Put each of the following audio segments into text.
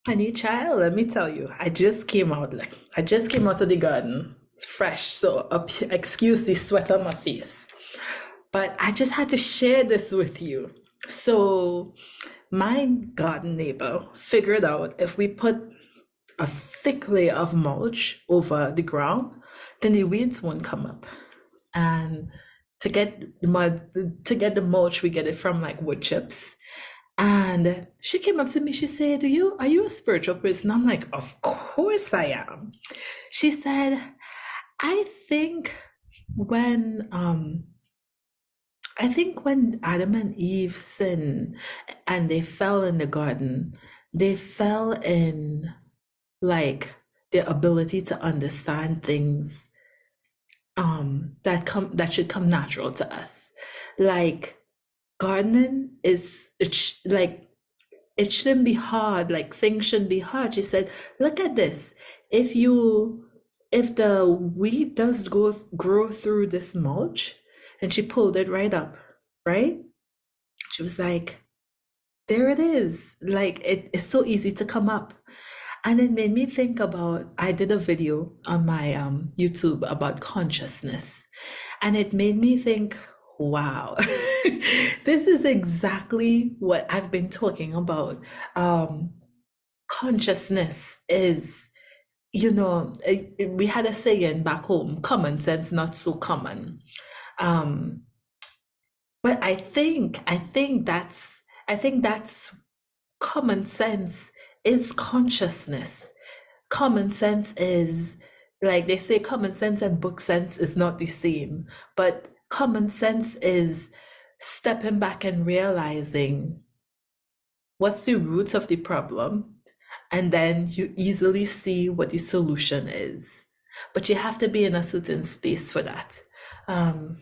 Honey child, let me tell you, I just came out of the garden, fresh. So excuse the sweat on my face. But I just had to share this with you. So my garden neighbor figured out if we put a thick layer of mulch over the ground, then the weeds won't come up. And to get the mulch, we get it from like wood chips. And she came up to me, she said, are you a spiritual person? I'm like, of course I am. She said, I think when when Adam and Eve sinned and they fell in the garden, they fell in like their ability to understand things that should come natural to us. Like gardening like it shouldn't be hard, like things shouldn't be hard. She said, look at this. If you if the weed does grow through this mulch, and she pulled it right up, right? She was like, there it is. Like it's so easy to come up. And it made me think about, I did a video on my YouTube about consciousness. And it made me think, wow, this is exactly what I've been talking about. Um, Consciousness is, we had a saying back home, common sense, not so common. Um, but I think that's common sense is consciousness. Common sense is, like they say, common sense and book sense is not the same, but common sense is stepping back and realizing what's the roots of the problem, and then you easily see what the solution is. But you have to be in a certain space for that. Um,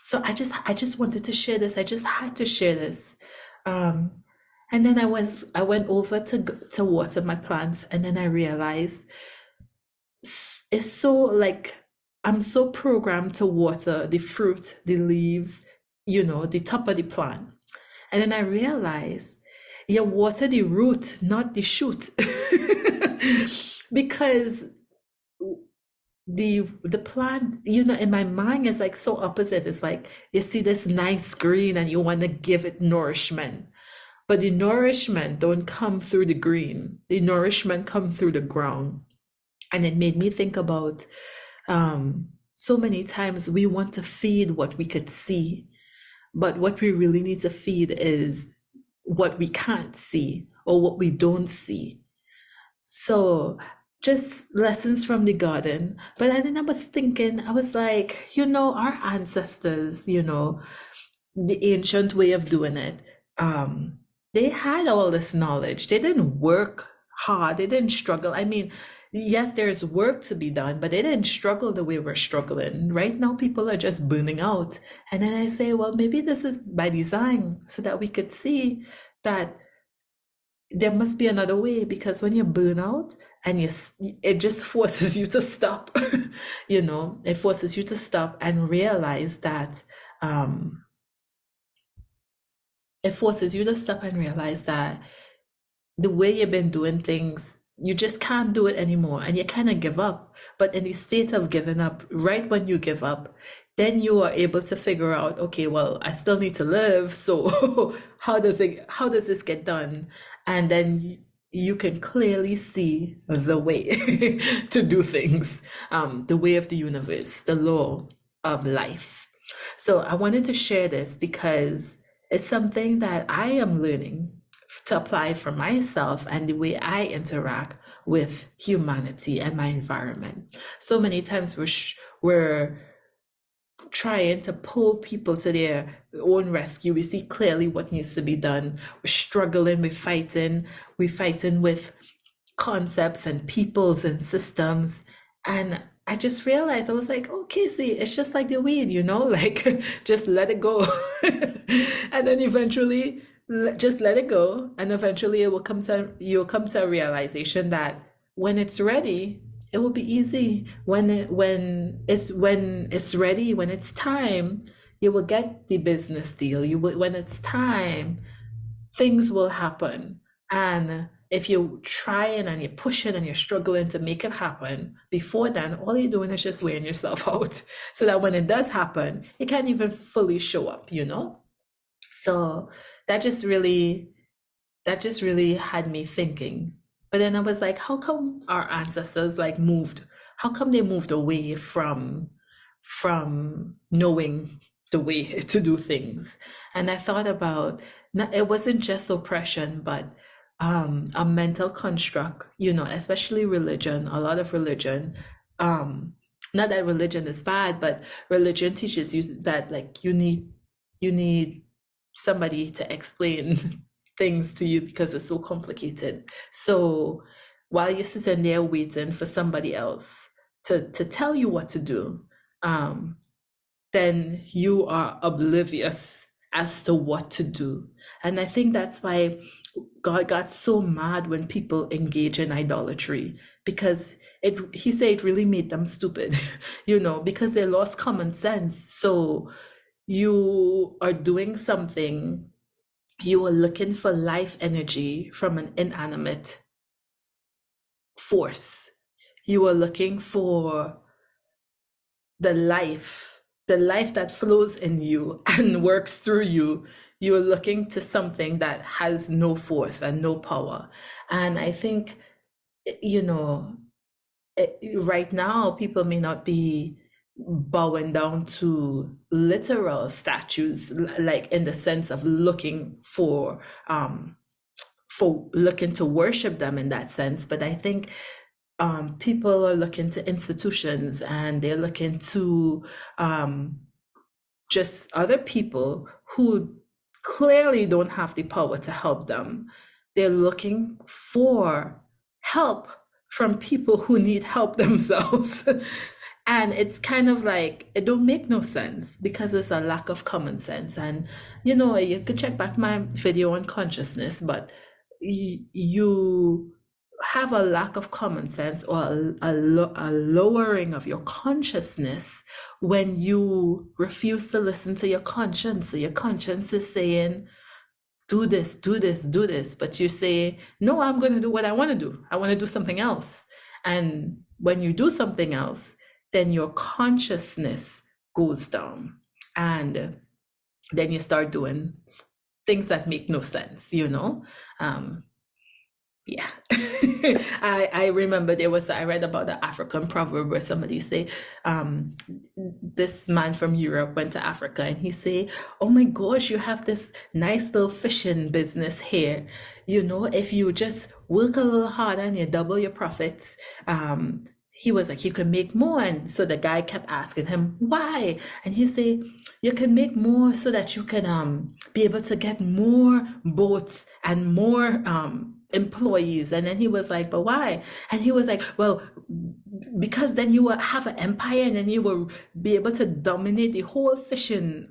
so I just wanted to share this. I just had to share this. Um, and then I went over to water my plants, and then I realized it's so like I'm so programmed to water the fruit, the leaves, the top of the plant. And then I realized you water the root, not the shoot. Because the plant, in my mind is like so opposite. It's like you see this nice green and you want to give it nourishment. But the nourishment don't come through the green. The nourishment come through the ground. And it made me think about so many times we want to feed what we could see, but what we really need to feed is what we can't see or what we don't see. So just lessons from the garden. But then I was thinking, I was like, our ancestors, the ancient way of doing it, um, they had all this knowledge. They didn't work hard. They didn't struggle. I mean, yes, there's work to be done, but they didn't struggle the way we're struggling. Right now, people are just burning out. And then I say, well, maybe this is by design so that we could see that there must be another way, because when you burn out and it just forces you to stop. It forces you to stop and realize that um it forces you to stop and realize that the way you've been doing things, you just can't do it anymore, and you kind of give up. But in the state of giving up, right when you give up, then you are able to figure out, okay, well, I still need to live, so how does this get done? And then you can clearly see the way to do things, the way of the universe, the law of life. So I wanted to share this because it's something that I am learning to apply for myself and the way I interact with humanity and my environment. So many times we're trying to pull people to their own rescue. We see clearly what needs to be done. We're struggling, we're fighting with concepts and peoples and systems. And I just realized, I was like, oh, Casey, it's just like the weed, like just let it go. And then eventually just let it go. And eventually you'll come to a realization that when it's ready, it will be easy. When it's ready, when it's time, you will get the business deal. When it's time, things will happen. And if you're trying and you're pushing and you're struggling to make it happen, before then, all you're doing is just wearing yourself out. So that when it does happen, you can't even fully show up, you know? So that just really that just really had me thinking. But then I was like, how come our ancestors like moved? How come they moved away from knowing the way to do things? And I thought about it wasn't just oppression, but a mental construct, you know, especially religion, a lot of religion. Um, Not that religion is bad, but religion teaches you that like you need somebody to explain things to you because it's so complicated. So while you're sitting there waiting for somebody else to tell you what to do, um, then you are oblivious as to what to do. And I think that's why God got so mad when people engage in idolatry, because he said it really made them stupid, you know, because they lost common sense. So you are doing something, you are looking for life energy from an inanimate force. You are looking for the life that flows in you and works through you. You're looking to something that has no force and no power. And I think, you know, right now people may not be bowing down to literal statues, like in the sense of looking to worship them in that sense. But I think people are looking to institutions, and they're looking to um, just other people who clearly don't have the power to help them. They're looking for help from people who need help themselves. And it's kind of like it don't make no sense because there's a lack of common sense. And you know, you could check back my video on consciousness, but you have a lack of common sense, or a lowering of your consciousness when you refuse to listen to your conscience. So your conscience is saying, do this, do this, do this. But you say, no, I'm going to do what I want to do. I want to do something else. And when you do something else, then your consciousness goes down. And then you start doing things that make no sense, you know? Yeah. I remember I read about the African proverb where somebody say, this man from Europe went to Africa, and he say, oh my gosh, you have this nice little fishing business here. You know, if you just work a little harder and you double your profits, he was like, you can make more. And so the guy kept asking him, why? And he say, you can make more so that you can be able to get more boats and more employees. And then he was like, but why? And he was like, well, because then you will have an empire, and then you will be able to dominate the whole fishing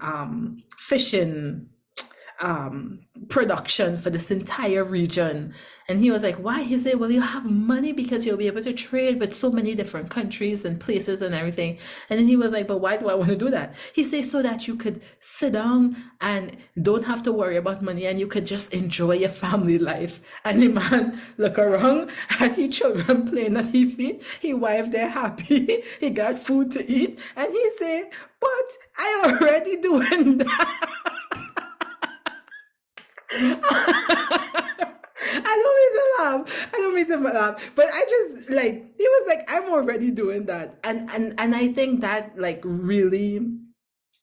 production for this entire region. And he was like, why? He said, well, you have money because you'll be able to trade with so many different countries and places and everything. And then he was like, but why do I want to do that? He says, so that you could sit down and don't have to worry about money, and you could just enjoy your family life. And the man look around at his children playing at his feet. His wife, they're happy. He got food to eat. And he said, but I already doing that. I don't mean to laugh, but I just like he was like, I'm already doing that, and I think that like really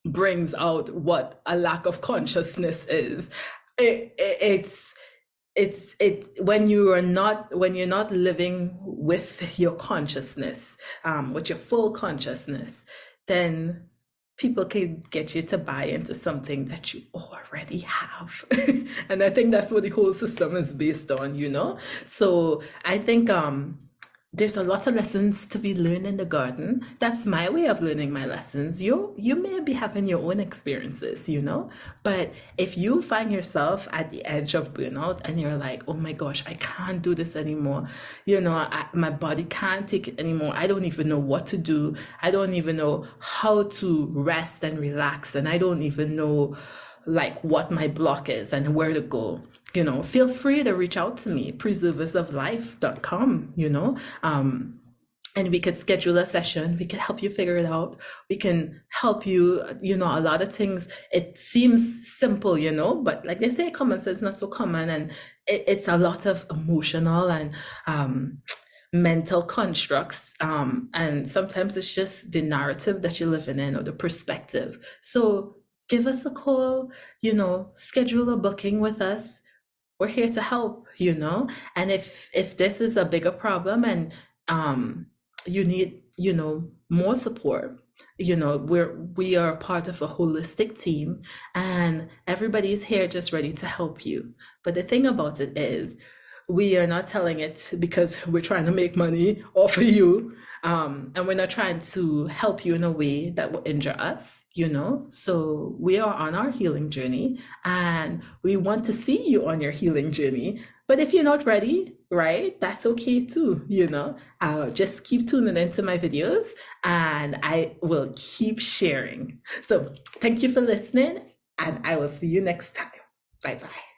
brings out what a lack of consciousness is. It's when you're not living with your consciousness, with your full consciousness, then people can get you to buy into something that you already have. And I think that's what the whole system is based on, you know? So I think there's a lot of lessons to be learned in the garden. That's my way of learning my lessons. You may be having your own experiences, you know? But if you find yourself at the edge of burnout and you're like, oh my gosh, I can't do this anymore. You know, my body can't take it anymore. I don't even know what to do. I don't even know how to rest and relax. And I don't even know like what my block is and where to go, feel free to reach out to me, preserversoflife.com, and we could schedule a session. We could help you figure it out. We can help you, a lot of things. It seems simple, but like they say, common sense is not so common. And it's a lot of emotional and mental constructs. And sometimes it's just the narrative that you're living in or the perspective. So give us a call, schedule a booking with us. We're here to help, and if this is a bigger problem and you need, more support, we are part of a holistic team, and everybody's here just ready to help you. But the thing about it is, we are not telling it because we're trying to make money off of you. And we're not trying to help you in a way that will injure us, So we are on our healing journey, and we want to see you on your healing journey. But if you're not ready, right, that's okay too, I'll just keep tuning into my videos, and I will keep sharing. So thank you for listening, and I will see you next time. Bye bye.